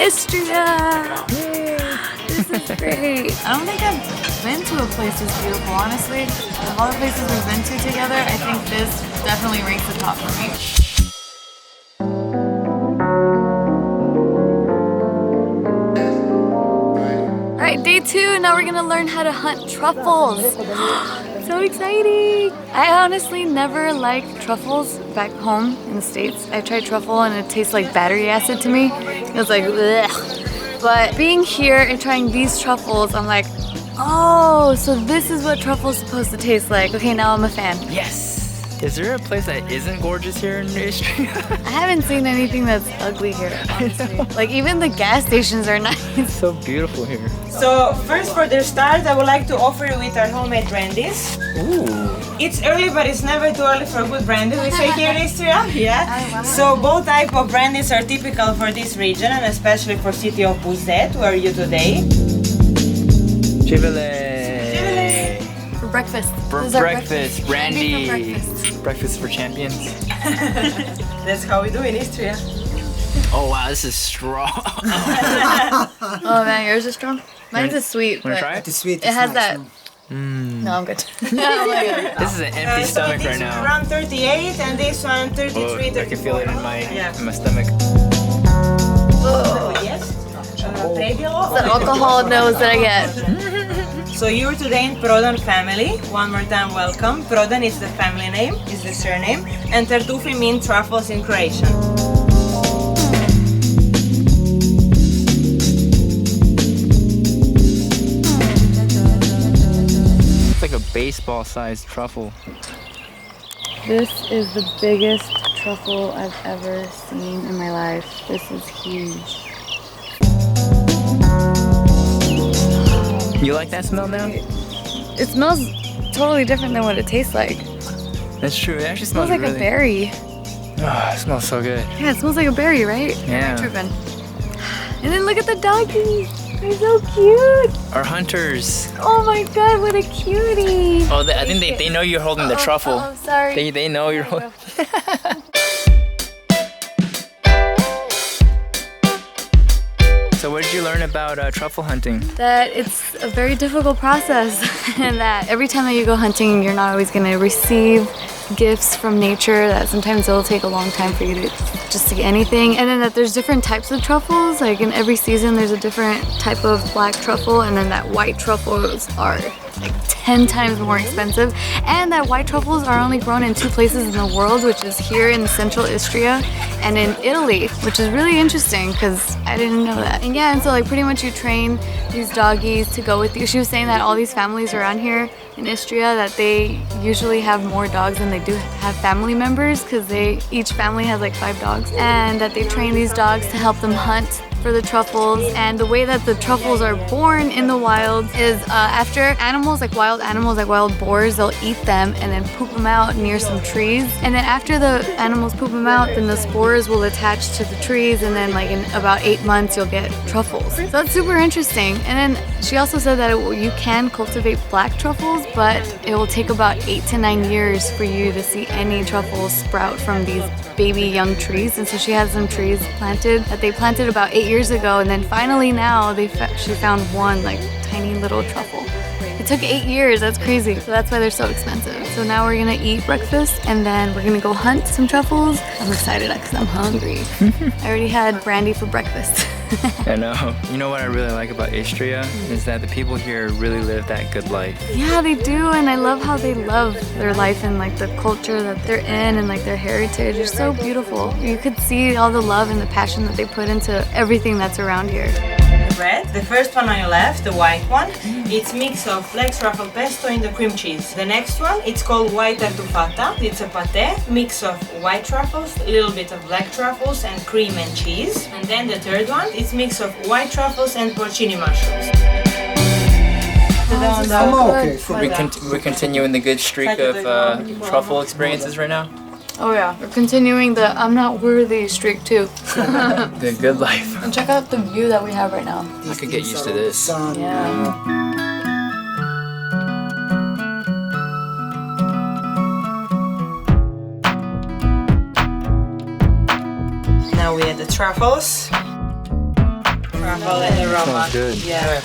Istria! This is great. I don't think I've been to a place this beautiful, honestly. Of all the places we've been to together, I think this definitely ranks the top for me. Alright, day 2, now we're gonna learn how to hunt truffles. So exciting! I honestly never liked truffles back home in the States. I tried truffle and it tastes like battery acid to me. It was like, ugh. But being here and trying these truffles, I'm like, oh, so this is what truffle's supposed to taste like. Okay, now I'm a fan. Yes! Is there a place that isn't gorgeous here in Istria? I haven't seen anything that's ugly here, honestly. Like even the gas stations are nice. It's so beautiful here. So first for the start, I would like to offer you with our homemade brandies. Ooh. It's early, but it's never too early for a good brandy. We say here in Istria, yeah. Oh, wow. So both type of brandies are typical for this region and especially for city of Buzet, where are you today? Chivele. For breakfast. For This is our breakfast, brandy. For breakfast. Breakfast for champions. That's how we do in Istria. Oh wow, this is strong. Oh man, yours is strong? Mine's is sweet, Wanna but try it? It's sweet. it has that. Mm. No, I'm good. Oh my God. This is an empty stomach so right this now. around 38 and this one 33, Oh, I 34. can feel it in my stomach. Oh, yes. The alcohol nose that I get. So you're today in Prodan family. One more time, welcome. Prodan is the family name, is the surname, and Tartufi means truffles in Croatian. It's like a baseball-sized truffle. This is the biggest truffle I've ever seen in my life. This is huge. You like that smell now? It smells totally different than what it tastes like. That's true. It actually It smells like really... a berry. Oh, it smells so good. Yeah, it smells like a berry, right? Yeah. I'm tripping. And then look at the doggies. They're so cute. Our hunters. Oh my God, what a cutie. Oh, I think they know you're holding the truffle. Oh, sorry. They know you're holding. So what did you learn about truffle hunting? That it's a very difficult process and that every time that you go hunting, you're not always going to receive gifts from nature, that sometimes it'll take a long time for you to just see anything. And then that there's different types of truffles, like in every season there's a different type of black truffle, and then that white truffles are like 10 times more expensive, and that white truffles are only grown in 2 places in the world, which is here in central Istria and in Italy, which is really interesting because I didn't know that. And yeah, and so like pretty much you train these doggies to go with you. She was saying that all these families around here in Istria, that they usually have more dogs than they do have family members, because each family has like 5 dogs, and that they train these dogs to help them hunt for the truffles. And the way that the truffles are born in the wild is after animals, like wild boars, they'll eat them and then poop them out near some trees. And then after the animals poop them out, then the spores will attach to the trees, and then like in about 8 months you'll get truffles. So that's super interesting. And then she also said that you can cultivate black truffles, but it will take about 8 to 9 years for you to see any truffles sprout from these baby young trees. And so she has some trees planted that they planted about 8 years ago, and then finally now she found one like tiny little truffle. It took 8 years, that's crazy. So that's why they're so expensive. So now we're gonna eat breakfast and then we're gonna go hunt some truffles. I'm excited because I'm hungry. I already had brandy for breakfast. I know. You know what I really like about Istria is that the people here really live that good life. Yeah, they do, and I love how they love their life and like the culture that they're in and like their heritage. It's so beautiful. You could see all the love and the passion that they put into everything that's around here. Bread. The first one on your left, the white one, it's mix of black truffle pesto and the cream cheese. The next one, it's called white tartufata. It's a pate, mix of white truffles, a little bit of black truffles and cream and cheese. And then the third one, it's mix of white truffles and porcini mushrooms. We're continuing the good streak of truffle experiences right now. Oh yeah, we're continuing the I'm not worthy streak too. The good life. And check out the view that we have right now. I could get used to this. Yeah. Now we add the truffles. Truffle and aroma. Smells good. Yes.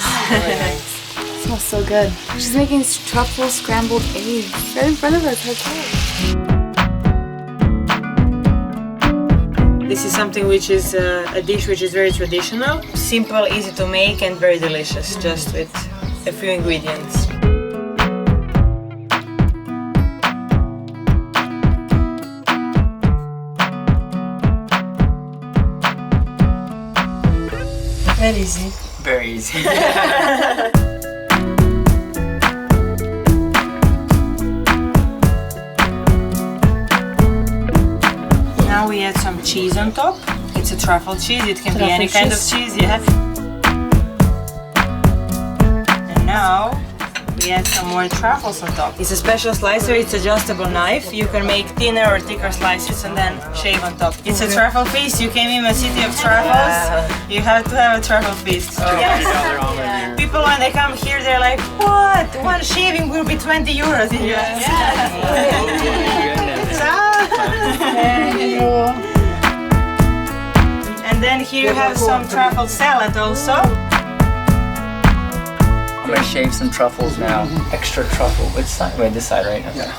It smells so good. She's making truffle scrambled eggs right in front of us. How cool. This is something which is a dish which is very traditional, simple, easy to make, and very delicious, just with a few ingredients. Very easy. Very easy. Now we add some cheese on top. It's a truffle cheese, it can be any kind of cheese, yeah. And now we add some more truffles on top. It's a special slicer, it's adjustable knife. You can make thinner or thicker slices and then shave on top. It's a truffle feast, you came in a city of truffles, you have to have a truffle feast. Yes. People when they come here, they're like, what? One shaving will be 20 euros in US. And then here you have some truffle salad also. I'm gonna shave some truffles now. Extra truffle. Which side? Wait, this side, right? Okay. Yeah.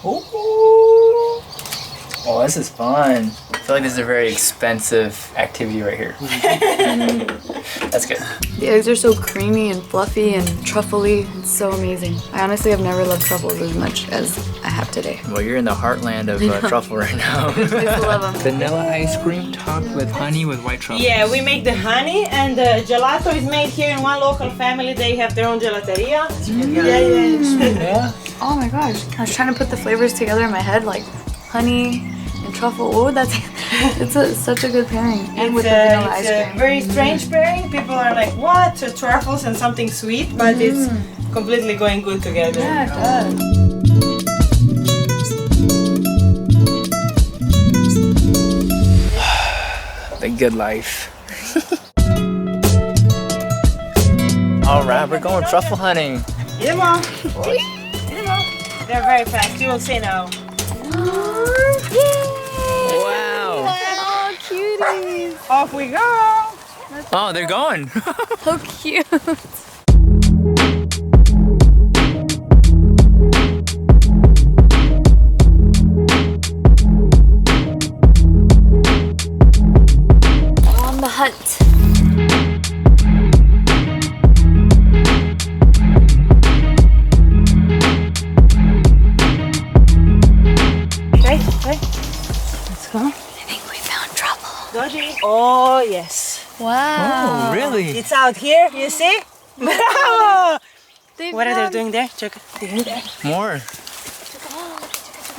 Ooh. Oh, this is fun. I feel like this is a very expensive activity right here. That's good. The eggs are so creamy and fluffy and truffly. It's so amazing. I honestly have never loved truffles as much as I have today. Well, you're in the heartland of truffle right now. I love them. Vanilla ice cream topped with honey with white truffle. Yeah, we make the honey and the gelato is made here in one local family. They have their own gelateria. Yeah. Oh my gosh. I was trying to put the flavors together in my head, like honey and truffle. Oh, such a good pairing. And with the vanilla ice It's a cream. very strange pairing. People are like, what? Truffles and something sweet, but it's completely going good together. Yeah, it does. The good life. All right, we're going truffle hunting. Yeah, Mom. They're very fast. You will see now. Wow. Oh, cuties. Off we go. Oh, they're going. How cute. On the hunt. Let's go. I think we found trouble. Dodgy. Oh, yes. Wow. Oh, really? It's out here, you see? Bravo! They What are they found- doing there? Check it. More.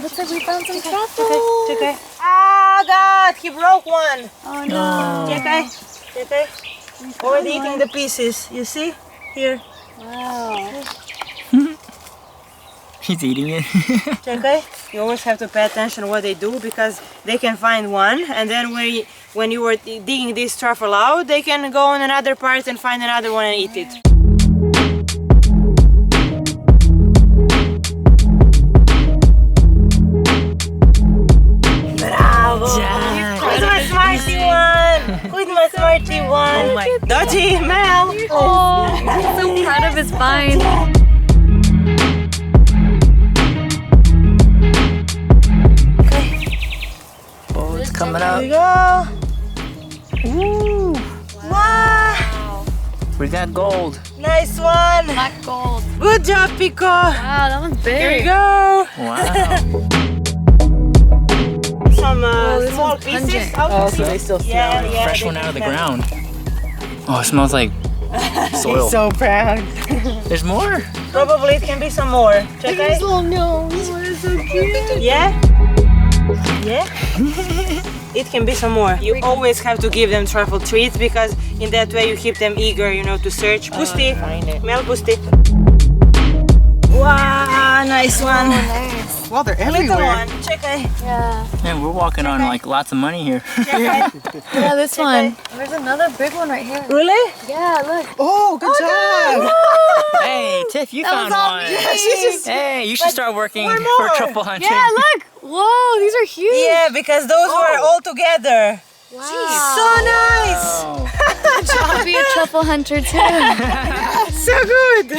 Looks like we found some truffle. Okay. Ah, God, he broke one. Oh no. Okay. Already eating the pieces, you see? Here. Wow. He's eating it. Okay. You always have to pay attention what they do because they can find one and then when you were digging this truffle out, they can go on another part and find another one and eat it. Bravo! Who's my smarty one? Who's my smarty one? Oh my Dodgy, Mel! Oh, he's so proud of his find. Oh, it's coming Here up. we go. Ooh! Wow! We got gold. Nice one! Black gold. Good job, Pico! Wow, that one's big. Here we go! Wow. Some this small one's pieces. pungent. Oh, So they still smell yeah, fresh they one out of the smell. ground. Oh, it smells like soil. He's so proud. There's more. Probably it can be some more. Check it. Oh no, it's so cute. Yeah? Yeah? It can be some more. You always have to give them truffle treats because in that way you keep them eager, you know, to search. Pusti. Mel Pusti. Wow, nice one. Nice. Well, they're Little everywhere. one. Check it. Yeah. Man, we're walking on like lots of money here. Check it. Yeah, this one. There's another big one right here. Really? Yeah, look. Oh, good job. Hey, Tiff, you found all one. me. Yeah, she's just- Hey, you should start working one for more. truffle hunting. Yeah, look. Whoa, these are huge. Yeah, because those were all together. Wow. So nice. Oh. truffle hunter too. So good!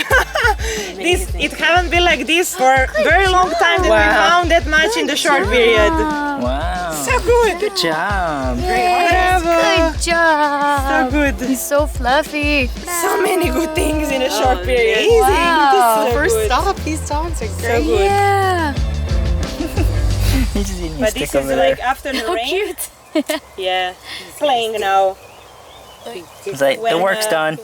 It haven't been like this for a very long time that we found that much in the short period. Wow. So good! Good job. Bravo! Good job. So good. He's so fluffy. So many good things in a short period. Easy. Wow. So First good. stop, these dogs are So great. good. Yeah. He's just eating a But stick this over is there. like after the How rain. cute. Yeah, playing now. It's like, the when, work's done.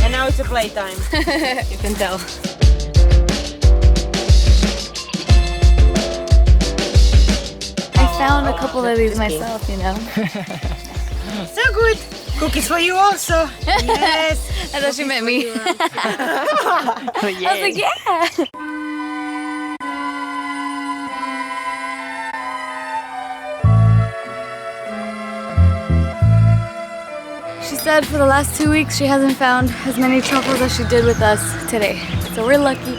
And now it's a playtime. You can tell. I found a couple of these myself, you know. So good. Cookies for you also. Yes. I thought she meant me. I was like, yeah. She said for the last 2 weeks she hasn't found as many truffles as she did with us today. So we're lucky.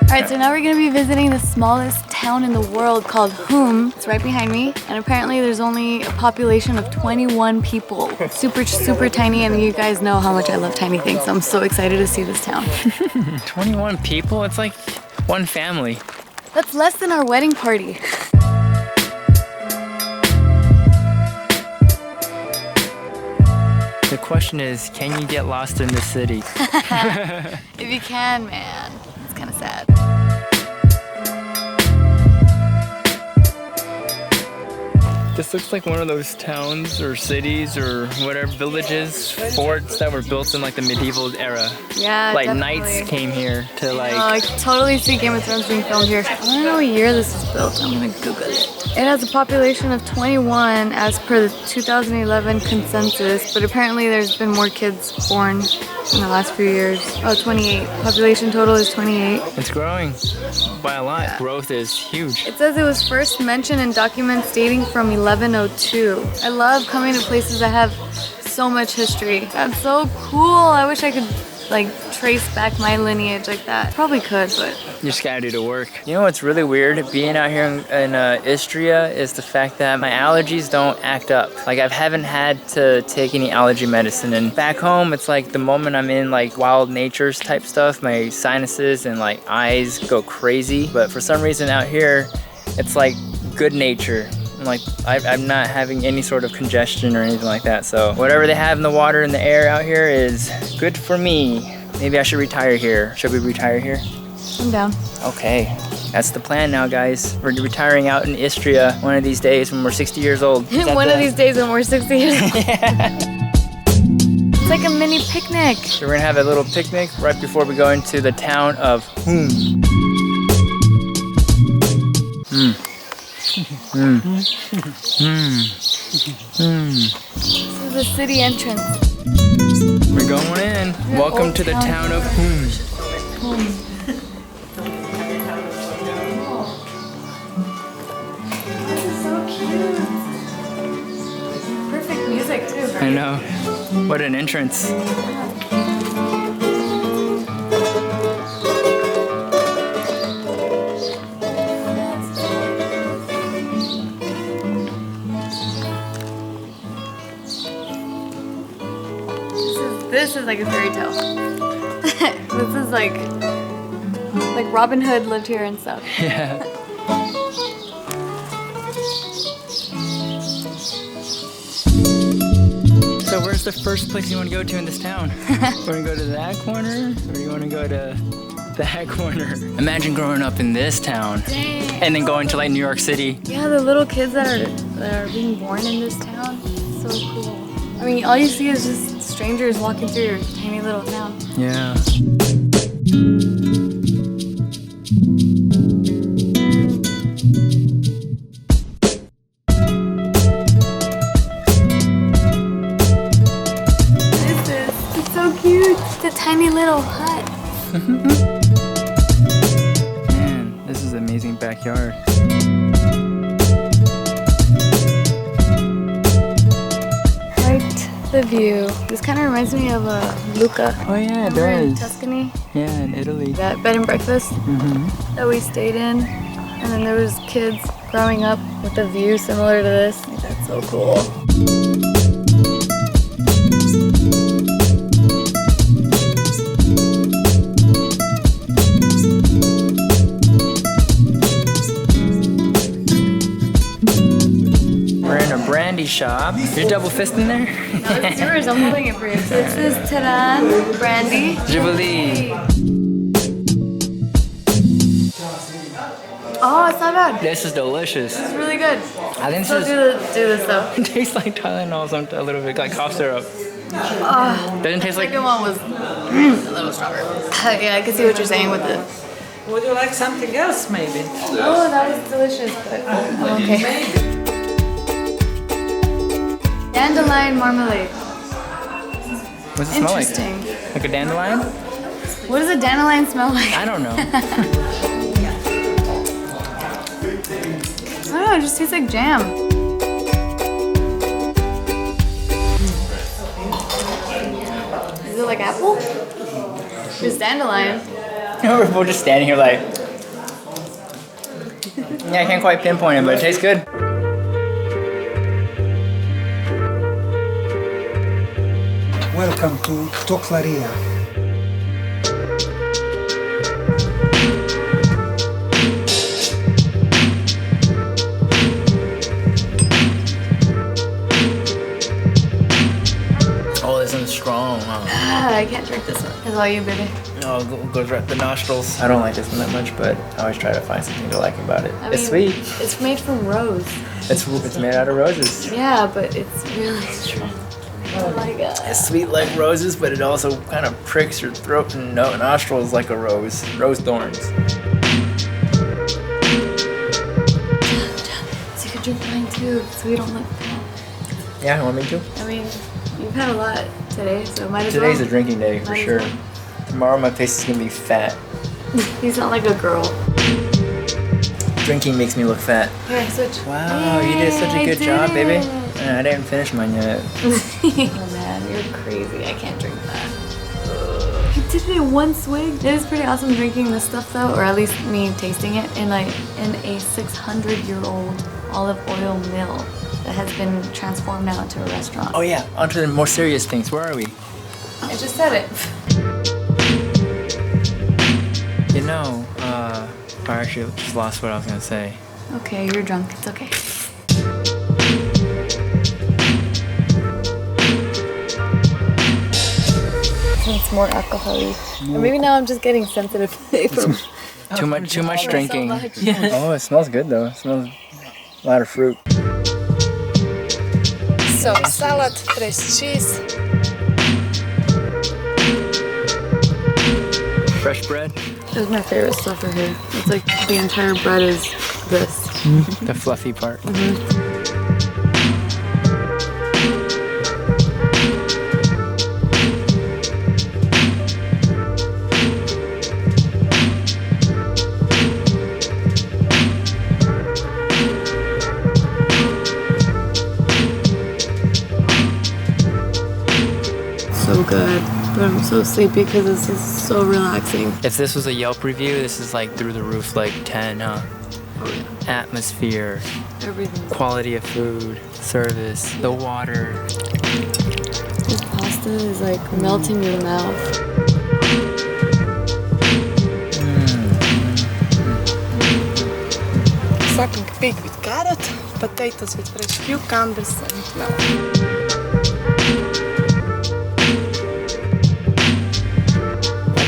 Alright, so now we're gonna be visiting the smallest town in the world called E.O.M. It's right behind me. And apparently there's only a population of 21 people. Super, super tiny, and you guys know how much I love tiny things, so I'm so excited to see this town. 21 people? It's like one family. That's less than our wedding party. The question is, can you get lost in this city? If you can, man. It's kind of sad. This looks like one of those towns or cities or whatever, villages, forts that were built in like the medieval era. Yeah, Like definitely. knights came here to like... Oh, I totally see Game of Thrones being filmed here. I don't know what year this is built. I'm gonna Google it. It has a population of 21 as per the 2011 consensus, but apparently there's been more kids born in the last few years. Oh, 28. Population total is 28. It's growing by a lot. Growth is huge. It says it was first mentioned in documents dating from 1102. I love coming to places that have so much history. That's so cool. I wish I could like trace back my lineage like that. Probably could, but You just gotta do the work. You know what's really weird being out here in Istria is the fact that my allergies don't act up. Like I haven't had to take any allergy medicine, and back home it's like the moment I'm in like wild natures type stuff, my sinuses and like eyes go crazy. But for some reason out here, it's like good nature. Like I'm not having any sort of congestion or anything like that. So whatever they have in the water and the air out here is good for me. Maybe I should retire here. Should we retire here? I'm down. Okay, that's the plan now, guys. We're retiring out in Istria one of these days when we're 60 years old. One of these days when we're 60 years old. It's like a mini picnic. So we're gonna have a little picnic right before we go into the town of E.O.M. This is the city entrance. We're going in. Welcome to the town of E.O.M. This is so cute. Perfect music too, right? I know. What an entrance. This is like a fairy tale. This is like Robin Hood lived here and stuff. Yeah. So where's the first place you want to go to in this town? Want to go to that corner, or do you want to go to that corner? Imagine growing up in this town, and then going to like New York City. Yeah, the little kids that are being born in this town. So cool. I mean, all you see is just strangers walking through your tiny little town. Yeah. It's so cute. It's a tiny little hut. Man, this is an amazing backyard. Right the view. This kind of reminds me of Lucca. Oh yeah, it Remember in does. Tuscany? Yeah, in Italy. That bed and breakfast that we stayed in. And then there was kids growing up with a view similar to this. Like, that's so cool. We're in a brandy shop. You're double fisting there? No, it's yours. I'm holding it for you. So this is Prodan brandy. Jubilee. Oh, it's not bad. This is delicious. It's really good. I think So this do this though. it tastes like Tylenol, a little bit like cough syrup. Doesn't taste The like. second one was a little stronger. Yeah, I can see what you're saying with it. Would you like something else, maybe? Oh, that was delicious, but I'm okay. Dandelion marmalade. What's it smell like? Interesting. Like a dandelion? What does a dandelion smell like? I don't know. I don't know, it just tastes like jam. Is it like apple? It's dandelion. We're both just standing here like. Yeah, I can't quite pinpoint it, but it tastes good. Welcome to Toclaria. Oh, this one's strong, huh? I can't drink this one. It's all you, baby. Oh, it goes right up the nostrils. I don't like this one that much, but I always try to find something to like about it. I It's mean, sweet. It's made from rose. It's made out of roses. Yeah, but it's really strong. Oh my god. It's sweet like roses, but it also kind of pricks your throat and nostrils like a rose. Rose thorns. So you could drink mine too, so we don't look fat. Yeah, you want me to? I mean, you've had a lot today, so might as Today's a well. drinking day for Might as sure. well. Tomorrow my face is gonna be fat. You sound like a girl. Drinking makes me look fat. Here, switch. Wow, you did such a Yay, good I job, did baby. it. I didn't finish mine yet. Oh man, you're crazy. I can't drink that. You did it in one swig. It is pretty awesome drinking this stuff though, or at least me tasting it in a 600-year-old olive oil mill that has been transformed now into a restaurant. Oh yeah, on to the more serious things. Where are we? I just said it. You know, I actually just lost what I was gonna say. Okay, you're drunk. It's okay. It's more alcohol-y. Or maybe now I'm just getting sensitive from Too much drinking. much. Oh, it smells good though. It smells a lot of fruit. So, salad, fresh cheese. Fresh bread. This is my favorite stuff right here. It's like the entire bread is this. The fluffy part. So good. But I'm so sleepy because this is so relaxing. If this was a Yelp review, this is like through the roof, like 10, huh? Atmosphere, Everything. quality of food, service, the water. This pasta is like melting your mouth. Sucking pig with carrot, potatoes with fresh cucumbers and milk.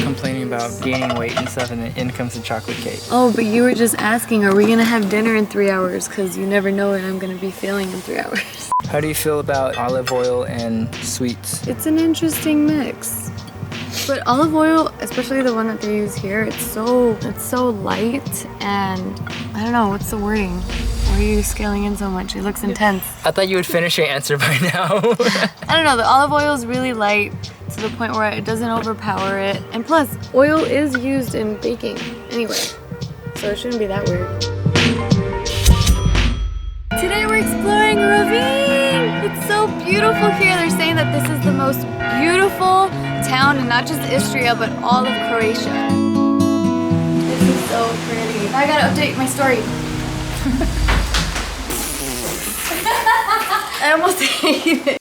Complaining about gaining weight and stuff, and then in comes the chocolate cake. Oh, but you were just asking, are we gonna have dinner in 3 hours? Because you never know what I'm gonna be feeling in 3 hours. How do you feel about olive oil and sweets? It's an interesting mix. But olive oil, especially the one that they use here, it's so light and I don't know, what's the wording? Why are you scaling in so much? It looks intense. I thought you would finish your answer by now. I don't know, the olive oil is really light to the point where it doesn't overpower it. And plus, oil is used in baking anyway, so it shouldn't be that weird. Today we're exploring a ravine! It's so so beautiful here. They're saying that this is the most beautiful town in not just Istria, but all of Croatia. This is so pretty. Now I gotta update my story. I almost hate it.